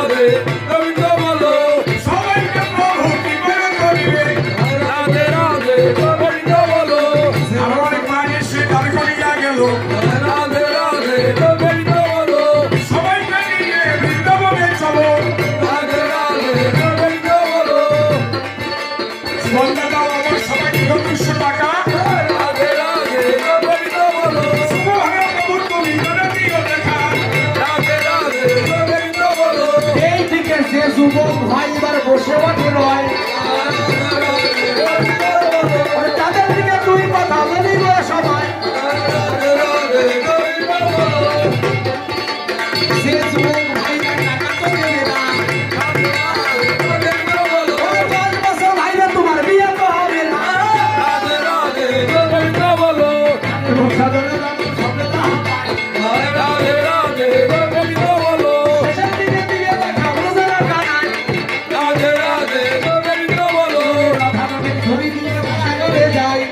রাধে গোবিন্দ বলো সবাইকে প্রভু কি করে করিবে রাধে রাধে গোবিন্দ বলো আমার অনেক মাঝে সে দাঁড় করিয়া গেল রাধে রাধে গোবিন্দ বলো সবাইকে নিয়ে বৃন্দাবনে চলো রাধে রাধে গোবিন্দ বলো বন্ধা দাও আমার সবাইকে 200 টাকা রাধে রাধে গোবিন্দ বলো শুভভাবে প্রভু তুমি করে দিও দেখা রাধে রাধে গোবিন্দ বলো এই থেকে যে যুবক ভাই এবার বসে বাকি নয় তাদের দিকে দুই কথা বলি গো সবাই যে যুবক ভাই টাকা তো দেবে না 10 বছর ভাইরা তোমার বিয়ে তো হবে না রাধে রাধে গোবিন্দ বলো এবং সাধনে যাবে সবে তা হয় রাধে রাধে গোবিন্দ বলো শেষের দিকে দিকে দেখা বোঝার কানায় রাধে রাধে গোবিন্দ বলো রাধাকে ধরি দিয়ে সাগরে যায়